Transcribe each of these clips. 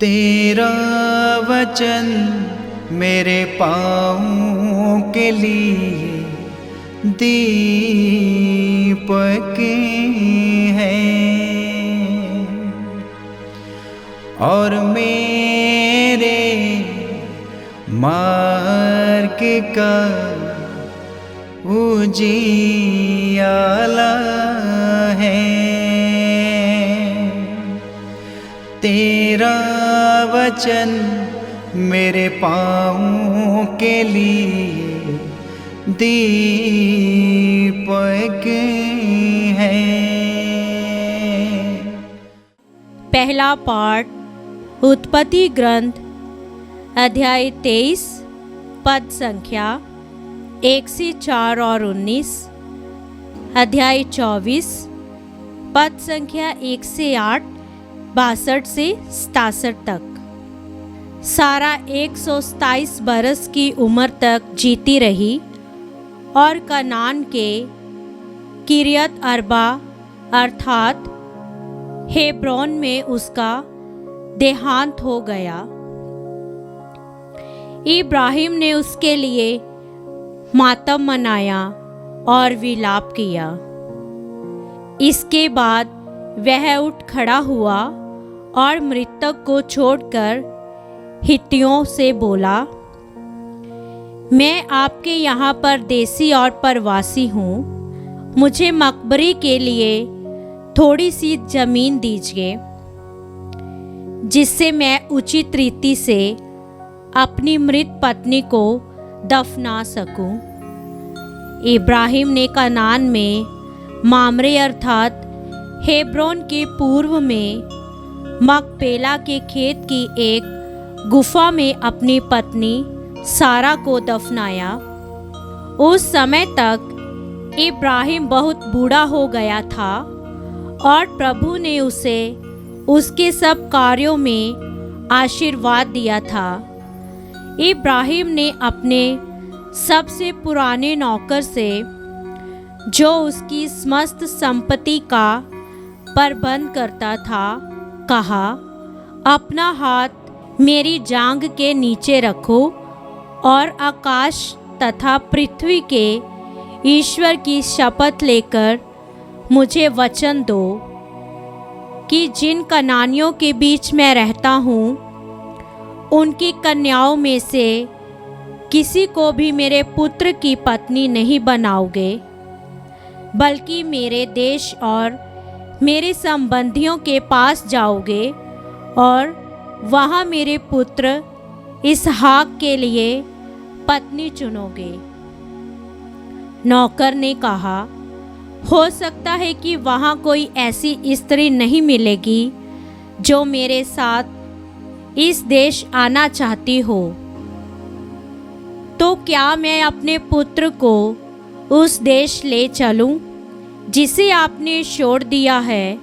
तेरा वचन मेरे पाँव के लिए दीपक है और मेरे मार्ग का उजियाला है। तेरा वचन मेरे पाँव के लिए दीपक है। पहला पाठ उत्पत्ति ग्रंथ अध्याय 23 पद संख्या 1 से 4 और 19, अध्याय 24 पद संख्या 1 से 8, 62 से 67 तक। सारा 127 बरस की उम्र तक जीती रही और कनान के किरियत अर्बा अर्थात हेब्रोन में उसका देहांत हो गया। इब्राहिम ने उसके लिए मातम मनाया और विलाप किया। इसके बाद वह उठ खड़ा हुआ और मृतक को छोड़कर हित्तियों से बोला, मैं आपके यहाँ परदेसी और प्रवासी हूँ, मुझे मकबरे के लिए थोड़ी सी जमीन दीजिए जिससे मैं उचित रीति से अपनी मृत पत्नी को दफना सकूं। इब्राहिम ने कनान में मामरे अर्थात हेब्रोन के पूर्व में मकपेला के खेत की एक गुफा में अपनी पत्नी सारा को दफनाया। उस समय तक इब्राहिम बहुत बूढ़ा हो गया था और प्रभु ने उसे उसके सब कार्यों में आशीर्वाद दिया था। इब्राहिम ने अपने सबसे पुराने नौकर से, जो उसकी समस्त संपत्ति का प्रबंध करता था, कहा, अपना हाथ मेरी जांघ के नीचे रखो और आकाश तथा पृथ्वी के ईश्वर की शपथ लेकर मुझे वचन दो कि जिन कनानियों के बीच मैं रहता हूँ उनकी कन्याओं में से किसी को भी मेरे पुत्र की पत्नी नहीं बनाओगे, बल्कि मेरे देश और मेरे संबंधियों के पास जाओगे और वहाँ मेरे पुत्र इसहाक के लिए पत्नी चुनोगे। नौकर ने कहा, हो सकता है कि वहाँ कोई ऐसी स्त्री नहीं मिलेगी जो मेरे साथ इस देश आना चाहती हो, तो क्या मैं अपने पुत्र को उस देश ले चलूं जिसे आपने छोड़ दिया है?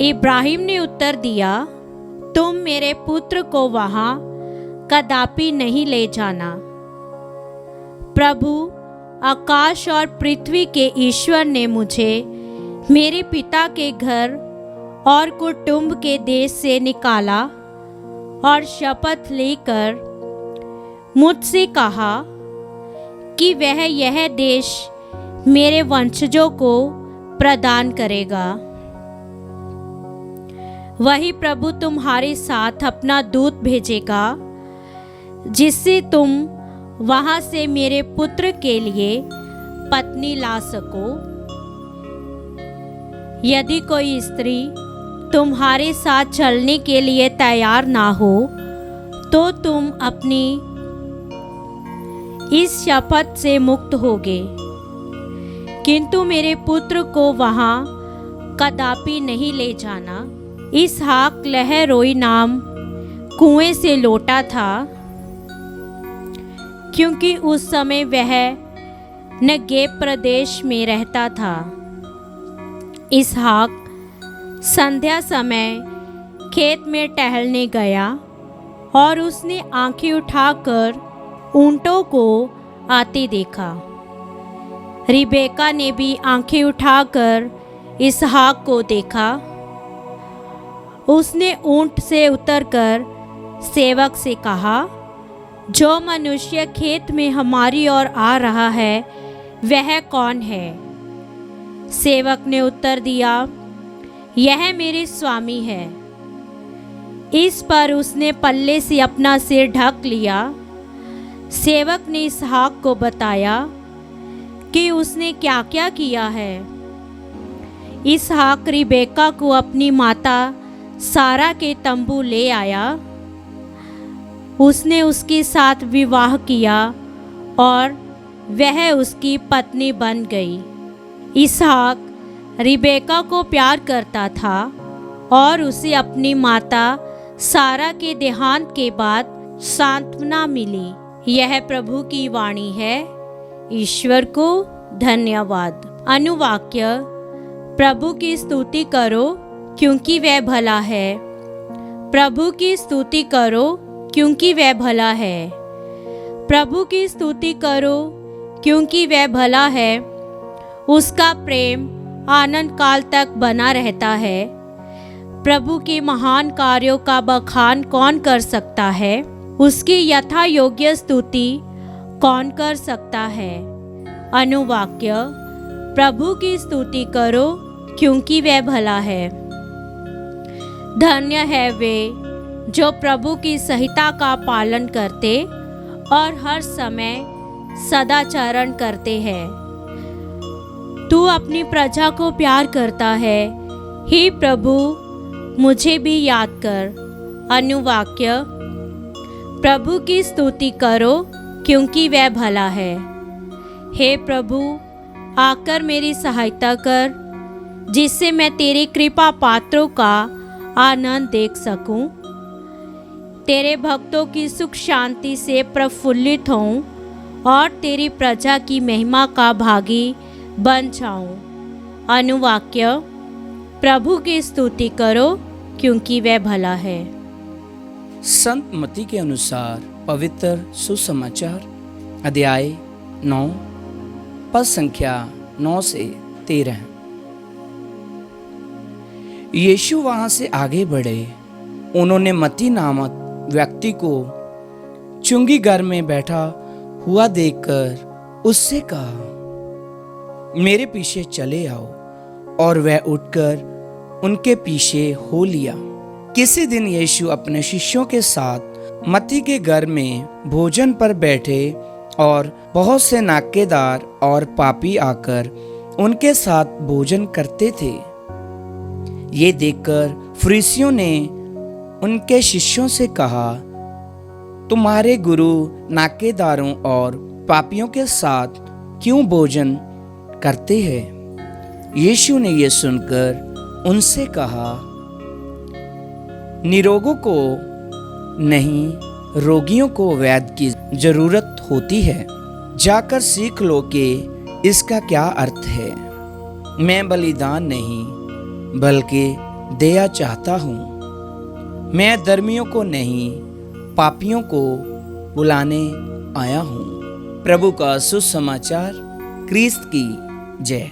इब्राहिम ने उत्तर दिया, तुम मेरे पुत्र को वहाँ कदापि नहीं ले जाना। प्रभु आकाश और पृथ्वी के ईश्वर ने मुझे मेरे पिता के घर और कुटुंब के देश से निकाला और शपथ लेकर मुझसे कहा कि वह यह देश मेरे वंशजों को प्रदान करेगा। वही प्रभु तुम्हारे साथ अपना दूत भेजेगा जिससे तुम वहाँ से मेरे पुत्र के लिए पत्नी ला सको। यदि कोई स्त्री तुम्हारे साथ चलने के लिए तैयार ना हो तो तुम अपनी इस शपथ से मुक्त होगे, किंतु मेरे पुत्र को वहाँ कदापि नहीं ले जाना। इसहाक लहरोई नाम कुएं से लौटा था, क्योंकि उस समय वह नेगेव प्रदेश में रहता था। इसहाक संध्या समय खेत में टहलने गया और उसने आंखें उठाकर ऊंटों को आते देखा। रिबेका ने भी आंखें उठाकर इसहाक को देखा उसने ऊंट से उतरकर सेवक से कहा, जो मनुष्य खेत में हमारी ओर आ रहा है वह कौन है? सेवक ने उत्तर दिया, यह मेरे स्वामी है। इस पर उसने पल्ले से अपना सिर ढक लिया। सेवक ने इसहाक को बताया कि उसने क्या क्या किया है। इसहाक रिबेका को अपनी माता सारा के तंबू ले आया। उसने उसके साथ विवाह किया और वह उसकी पत्नी बन गई। इसहाक रिबेका को प्यार करता था और उसे अपनी माता सारा के देहांत के बाद सांत्वना मिली। यह प्रभु की वाणी है। ईश्वर को धन्यवाद। अनुवाक्य, प्रभु की स्तुति करो क्योंकि वह भला है। प्रभु की स्तुति करो क्योंकि वह भला है। प्रभु की स्तुति करो क्योंकि वह भला है। उसका प्रेम आनंद काल तक बना रहता है। प्रभु के महान कार्यों का बखान कौन कर सकता है? उसकी यथा योग्य स्तुति कौन कर सकता है? अनुवाक्य, प्रभु की स्तुति करो क्योंकि वह भला है। धन्य है वे जो प्रभु की संहिता का पालन करते और हर समय सदाचरण करते हैं। तू अपनी प्रजा को प्यार करता है। हे प्रभु, मुझे भी याद कर। अनुवाक्य, प्रभु की स्तुति करो क्योंकि वह भला है। हे प्रभु, आकर मेरी सहायता कर, जिससे मैं तेरी कृपा पात्रों का आनंद देख सकूं, तेरे भक्तों की सुख शांति से प्रफुल्लित होऊं और तेरी प्रजा की महिमा का भागी बन जाऊं। अनुवाक्य, प्रभु की स्तुति करो क्योंकि वह भला है। संत मत्ती के अनुसार पवित्र सुसमाचार अध्याय 9 पद संख्या 9 से 13। यीशु वहां से आगे बढ़े। उन्होंने मत्ती नामक व्यक्ति को चुंगी घर में बैठा हुआ देखकर उससे कहा, मेरे पीछे चले आओ। और वह उठकर उनके पीछे हो लिया। किसी दिन यीशु अपने शिष्यों के साथ मत्ती के घर में भोजन पर बैठे और बहुत से नाकेदार और पापी आकर उनके साथ भोजन करते थे। ये देखकर फरीसियों ने उनके शिष्यों से कहा, तुम्हारे गुरु नाकेदारों और पापियों के साथ क्यों भोजन करते हैं? यीशु ने यह सुनकर उनसे कहा, निरोगों को नहीं, रोगियों को वैद्य की जरूरत होती है। जाकर सीख लो कि इसका क्या अर्थ है। मैं बलिदान नहीं बल्कि दया चाहता हूँ। मैं धर्मियों को नहीं, पापियों को बुलाने आया हूँ। प्रभु का सुसमाचार। क्रिस्त की जय।